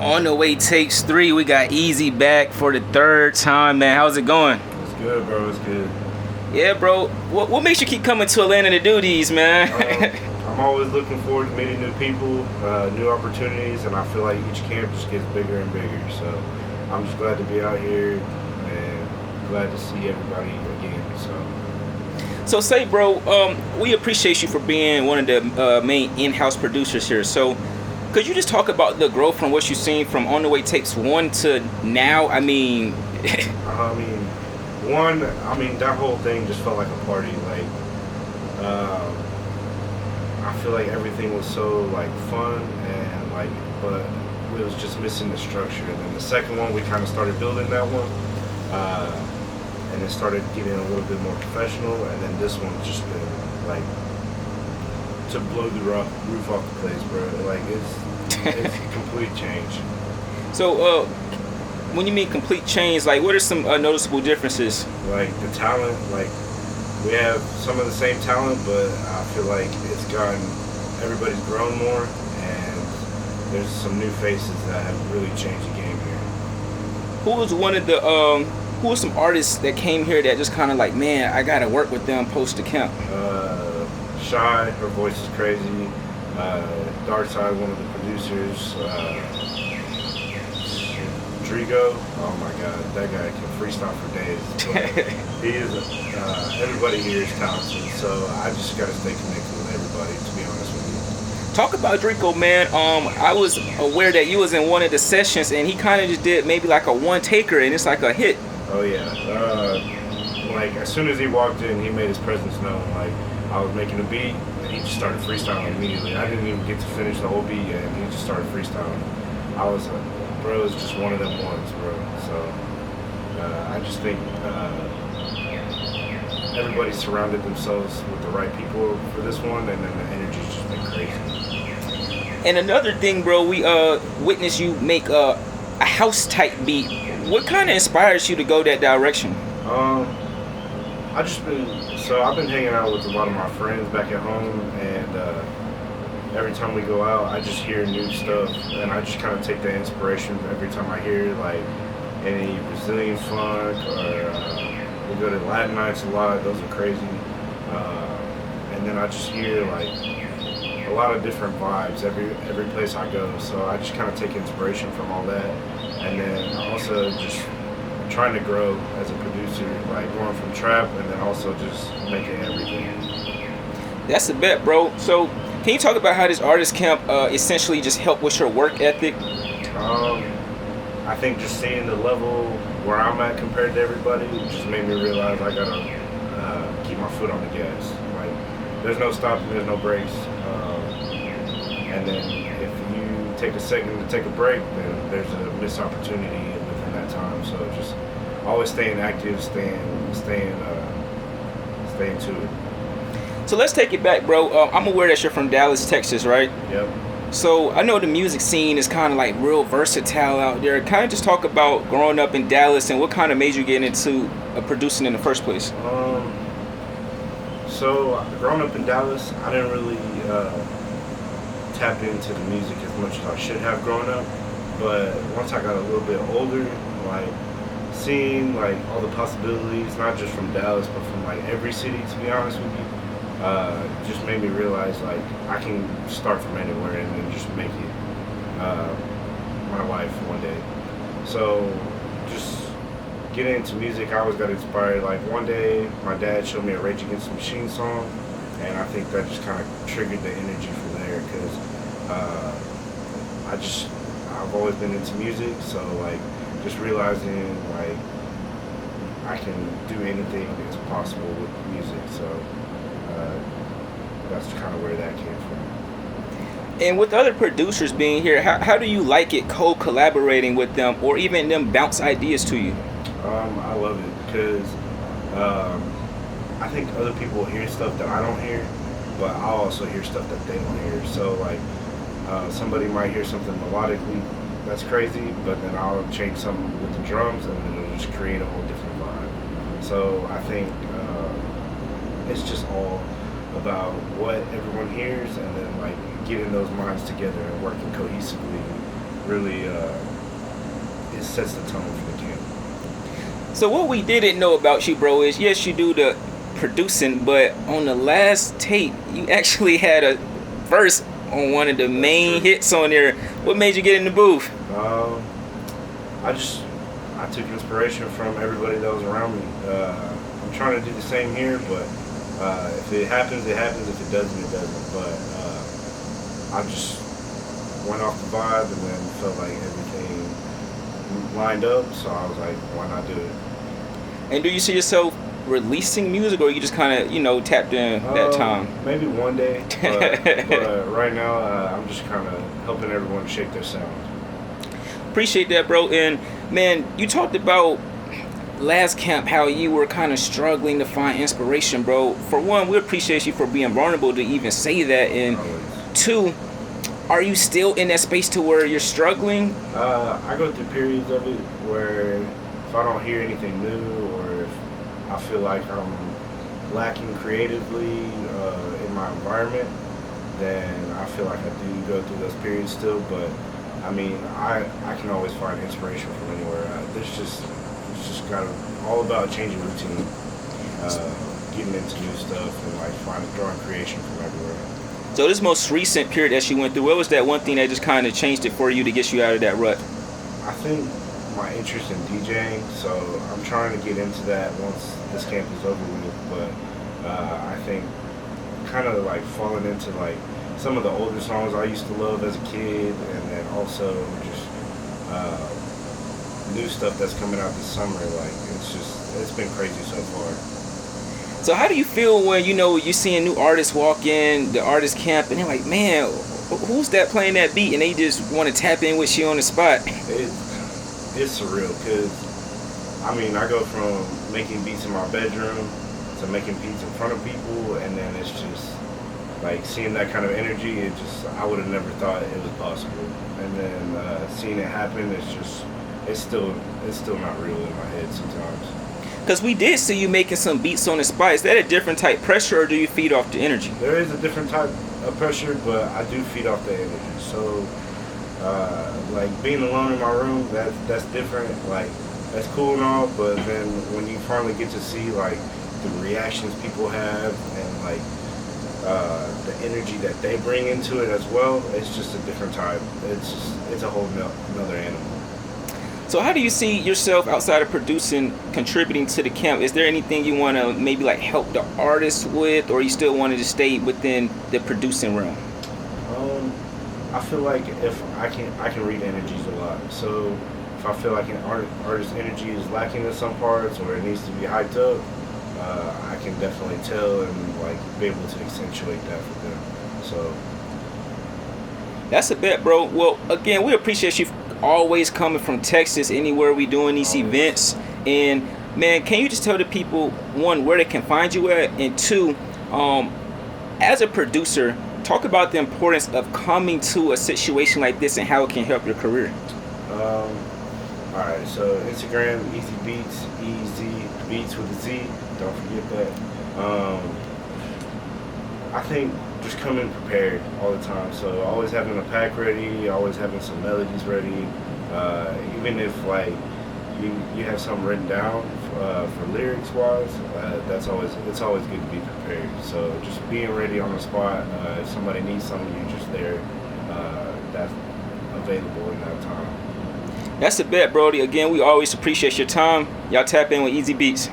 On the Way Tapes 3, we got EZ back for the third time, man. How's it going? It's good, bro. It's good. Yeah, bro. What makes you keep coming to Atlanta to do these, man? I'm always looking forward to meeting new people, new opportunities, and I feel like each camp just gets bigger and bigger. So I'm just glad to be out here and glad to see everybody again. So say, bro, we appreciate you for being one of the main in-house producers here. So could you just talk about the growth from what you've seen from On the Way Tapes 1 to now? I mean, that whole thing just felt like a party. Like, I feel like everything was so like fun and like, but it was just missing the structure. And then the second one, we kind of started building that one, and it started getting a little bit more professional. And then this one's just been like to blow the roof off the place, bro. Like it's a complete change. So, when you mean complete change, like what are some noticeable differences? Like the talent, like we have some of the same talent, but I feel like everybody's grown more, and there's some new faces that have really changed the game here. Who was some artists that came here that just kind of like, man, I gotta work with them post the camp? Shy, her voice is crazy. Dark Side, one of the producers. Drigo, oh my God, that guy can freestyle for days. He is, everybody here is talented, so I just gotta stay connected with everybody, to be honest with you. Talk about Drigo, man. I was aware that you was in one of the sessions, and he kind of just did maybe like a one-taker, and it's like a hit. Oh yeah, like as soon as he walked in, he made his presence known. Like I was making a beat, and he just started freestyling immediately. I didn't even get to finish the whole beat yet, and he just started freestyling. I was bro, it's just one of them ones, bro. So I just think everybody surrounded themselves with the right people for this one, and then the energy's just been crazy. And another thing, bro, we witnessed you make a house type beat. What kind of inspires you to go that direction? I've been hanging out with a lot of my friends back at home, and every time we go out, I just hear new stuff, and I just kind of take that inspiration every time I hear like any Brazilian funk, or we go to Latin nights a lot. Those are crazy, and then I just hear like a lot of different vibes every place I go. So I just kind of take inspiration from all that, and then also just trying to grow as a producer, like going from trap and then also just making everything. That's the bet, bro. So can you talk about how this artist camp essentially just helped with your work ethic? I think just seeing the level where I'm at compared to everybody just made me realize I gotta keep my foot on the gas. Like, there's no stopping, there's no brakes. And then if you take a second to take a break, then there's a missed opportunity within that time. So just always staying active, staying to it. So let's take it back, bro. I'm aware that you're from Dallas, Texas, right? Yep. So I know the music scene is kind of like real versatile out there. Kind of just talk about growing up in Dallas and what kind of made you get into producing in the first place. So growing up in Dallas, I didn't really tap into the music as much as I should have growing up. But once I got a little bit older, like seeing like all the possibilities, not just from Dallas, but from like every city, to be honest with you. Just made me realize like I can start from anywhere and then just make it my life one day. So just getting into music, I always got inspired. Like one day my dad showed me a Rage Against the Machine song, and I think that just kind of triggered the energy from there, because I've always been into music, so like just realizing like I can do anything that's possible with music. So that's kind of where that came from. And with other producers being here, how do you like it co-collaborating with them, or even them bounce ideas to you? I love it, because I think other people hear stuff that I don't hear, but I also hear stuff that they don't hear. So like somebody might hear something melodically that's crazy, but then I'll change something with the drums, and then it'll just create a whole different vibe. So I think it's just all about what everyone hears, and then like getting those minds together and working cohesively really it sets the tone for the camp. So what we didn't know about you, bro, is yes, you do the producing, but on the last tape, you actually had a verse on one of the main hits on there. What made you get in the booth? I took inspiration from everybody that was around me. I'm trying to do the same here, but if it happens, it happens. If it doesn't, it doesn't. But I just went off the vibe and then felt like everything lined up, so I was like, why not do it? And do you see yourself releasing music, or you just kind of, tapped in that time? Maybe one day, but right now I'm just kind of helping everyone shake their sound. Appreciate that, bro. And man, you talked about last camp how you were kind of struggling to find inspiration, bro. For one, we appreciate you for being vulnerable to even say that, and two, are you still in that space to where you're struggling? I go through periods of it where if I don't hear anything new, or if I feel like I'm lacking creatively in my environment, then I feel like I do go through those periods still. But I mean, I can always find inspiration from anywhere. It's just got all about changing routine, getting into new stuff, and like drawing creation from everywhere. So this most recent period that you went through, what was that one thing that just kind of changed it for you to get you out of that rut? I think my interest in DJing, so I'm trying to get into that once this camp is over with, but I think kind of like falling into like some of the older songs I used to love as a kid, and then also just new stuff that's coming out this summer. Like it's been crazy so far. So how do you feel when you're seeing new artists walk in the artist camp and they're like, man, who's that playing that beat, and they just want to tap in with you on the spot? It's surreal, because I mean, I go from making beats in my bedroom to making beats in front of people, and then it's just like seeing that kind of energy. I would have never thought it was possible, and then seeing it happen, it's still not real in my head sometimes. Because we did see you making some beats on the spot. Is that a different type of pressure, or do you feed off the energy? There is a different type of pressure, but I do feed off the energy. So like being alone in my room, that's different. Like that's cool and all, but then when you finally get to see like the reactions people have, and like the energy that they bring into it as well, it's just a different type. It's a whole another animal. So how do you see yourself outside of producing, contributing to the camp? Is there anything you want to maybe like help the artists with, or you still want to just stay within the producing realm? I feel like if I can read energies a lot. So if I feel like an artist's energy is lacking in some parts, or it needs to be hyped up, I can definitely tell and like be able to accentuate that for them. So that's a bet, bro. Well, again, we appreciate you always coming from Texas anywhere we doing these events. And man, can you just tell the people, one, where they can find you at, and two, as a producer, talk about the importance of coming to a situation like this and how it can help your career. Alright, so Instagram, EZ Beatz, EZ Beatz with a Z, don't forget that. I think just coming prepared all the time, so always having a pack ready, always having some melodies ready, even if like you have something written down for lyrics wise, it's always good to be prepared. So just being ready on the spot, if somebody needs something, you're just there, that's available in that time. That's a bet, Brody. Again, we always appreciate your time. Y'all tap in with EZ Beatz.